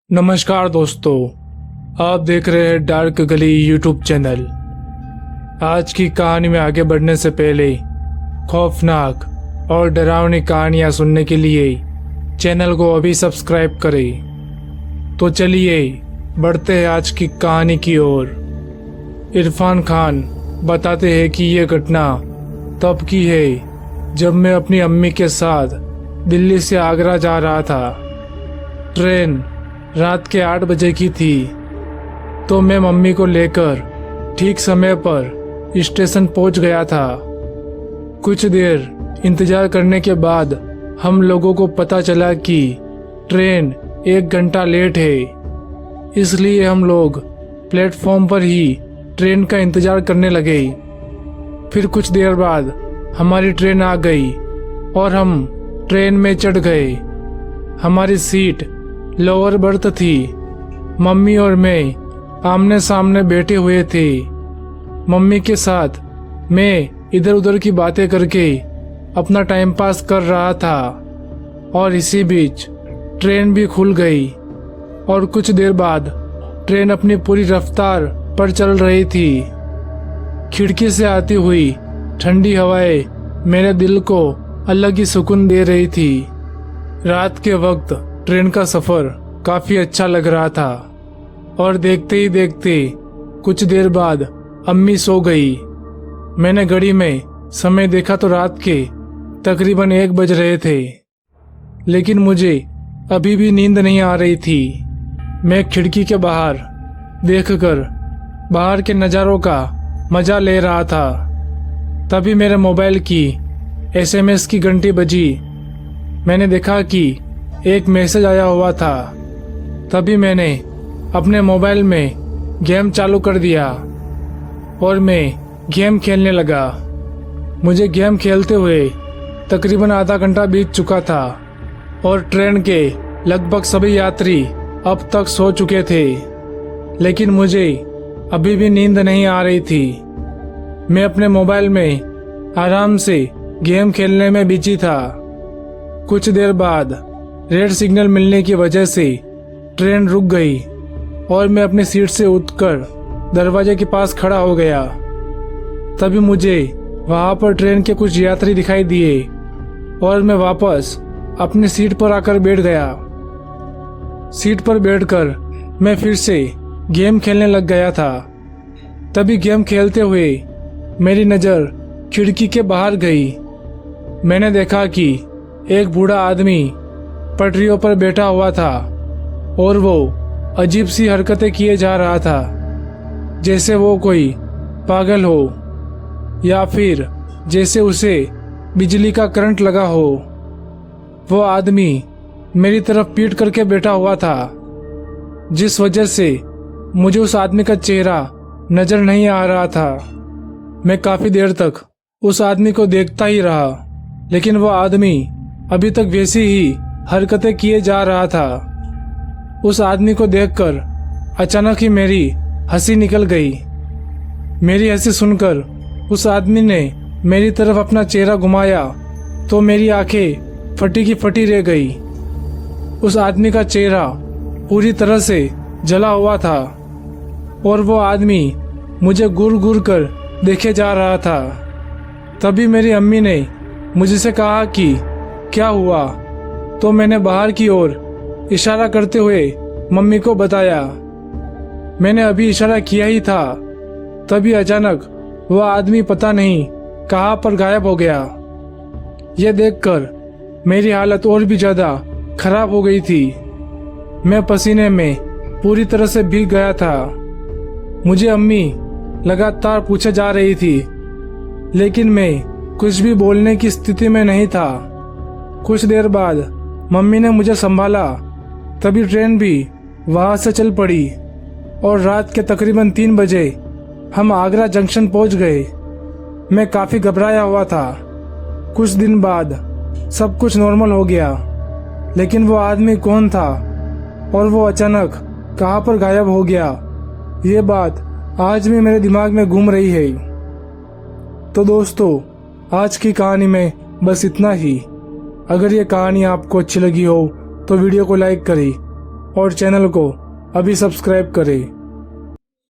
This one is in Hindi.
नमस्कार दोस्तों, आप देख रहे हैं डार्क गली यूट्यूब चैनल। आज की कहानी में आगे बढ़ने से पहले खौफनाक और डरावनी कहानियां सुनने के लिए चैनल को अभी सब्सक्राइब करें। तो चलिए बढ़ते हैं आज की कहानी की ओर। इरफान खान बताते हैं कि यह घटना तब की है जब मैं अपनी अम्मी के साथ दिल्ली से आगरा जा रहा था। ट्रेन रात के 8 बजे की थी, तो मैं मम्मी को लेकर ठीक समय पर स्टेशन पहुंच गया था। कुछ देर इंतजार करने के बाद हम लोगों को पता चला कि ट्रेन 1 घंटा लेट है, इसलिए हम लोग प्लेटफॉर्म पर ही ट्रेन का इंतजार करने लगे। फिर कुछ देर बाद हमारी ट्रेन आ गई और हम ट्रेन में चढ़ गए। हमारी सीट लोअर बर्थ थी। मम्मी और मैं आमने सामने बैठे हुए थे। मम्मी के साथ मैं इधर उधर की बातें करके अपना टाइम पास कर रहा था और इसी बीच ट्रेन भी खुल गई और कुछ देर बाद ट्रेन अपनी पूरी रफ्तार पर चल रही थी। खिड़की से आती हुई ठंडी हवाएं मेरे दिल को अलग ही सुकून दे रही थी। रात के वक्त ट्रेन का सफर काफी अच्छा लग रहा था और देखते ही देखते कुछ देर बाद अम्मी सो गई। मैंने घड़ी में समय देखा तो रात के तकरीबन 1 बज रहे थे, लेकिन मुझे अभी भी नींद नहीं आ रही थी। मैं खिड़की के बाहर देखकर बाहर के नज़ारों का मजा ले रहा था। तभी मेरे मोबाइल की SMS की घंटी बजी। मैंने देखा कि एक मैसेज आया हुआ था। तभी मैंने अपने मोबाइल में गेम चालू कर दिया और मैं गेम खेलने लगा। मुझे गेम खेलते हुए तकरीबन आधा घंटा बीत चुका था और ट्रेन के लगभग सभी यात्री अब तक सो चुके थे, लेकिन मुझे अभी भी नींद नहीं आ रही थी। मैं अपने मोबाइल में आराम से गेम खेलने में बिजी था। कुछ देर बाद रेड सिग्नल मिलने की वजह से ट्रेन रुक गई और मैं अपनी सीट से उठकर दरवाजे के पास खड़ा हो गया। तभी मुझे वहां पर ट्रेन के कुछ यात्री दिखाई दिए और मैं वापस अपनी सीट पर आकर बैठ गया। सीट पर बैठकर मैं फिर से गेम खेलने लग गया था। तभी गेम खेलते हुए मेरी नज़र खिड़की के बाहर गई। मैंने देखा कि एक बूढ़ा आदमी पटरियों पर बैठा हुआ था और वो अजीब सी हरकतें किए जा रहा था, जैसे वो कोई पागल हो या फिर जैसे उसे बिजली का करंट लगा हो। वो आदमी मेरी तरफ पीठ करके बैठा हुआ था, जिस वजह से मुझे उस आदमी का चेहरा नजर नहीं आ रहा था। मैं काफी देर तक उस आदमी को देखता ही रहा, लेकिन वो आदमी अभी तक वैसी ही हरकतें किए जा रहा था। उस आदमी को देखकर अचानक ही मेरी हंसी निकल गई। मेरी हंसी सुनकर उस आदमी ने मेरी तरफ अपना चेहरा घुमाया तो मेरी आंखें फटी की फटी रह गई। उस आदमी का चेहरा पूरी तरह से जला हुआ था और वो आदमी मुझे घूर घूर कर देखे जा रहा था। तभी मेरी अम्मी ने मुझसे कहा कि क्या हुआ, तो मैंने बाहर की ओर इशारा करते हुए मम्मी को बताया। मैंने अभी इशारा किया ही था, तभी अचानक वह आदमी पता नहीं कहां पर गायब हो गया। यह देखकर मेरी हालत और भी ज्यादा खराब हो गई थी। मैं पसीने में पूरी तरह से भीग गया था। मुझे अम्मी लगातार पूछे जा रही थी, लेकिन मैं कुछ भी बोलने की स्थिति में नहीं था। कुछ देर बाद मम्मी ने मुझे संभाला। तभी ट्रेन भी वहां से चल पड़ी और रात के तकरीबन 3 बजे हम आगरा जंक्शन पहुंच गए। मैं काफी घबराया हुआ था। कुछ दिन बाद सब कुछ नॉर्मल हो गया, लेकिन वो आदमी कौन था और वो अचानक कहां पर गायब हो गया, ये बात आज भी मेरे दिमाग में घूम रही है। तो दोस्तों, आज की कहानी में बस इतना ही। अगर ये कहानी आपको अच्छी लगी हो तो वीडियो को लाइक करें और चैनल को अभी सब्सक्राइब करें।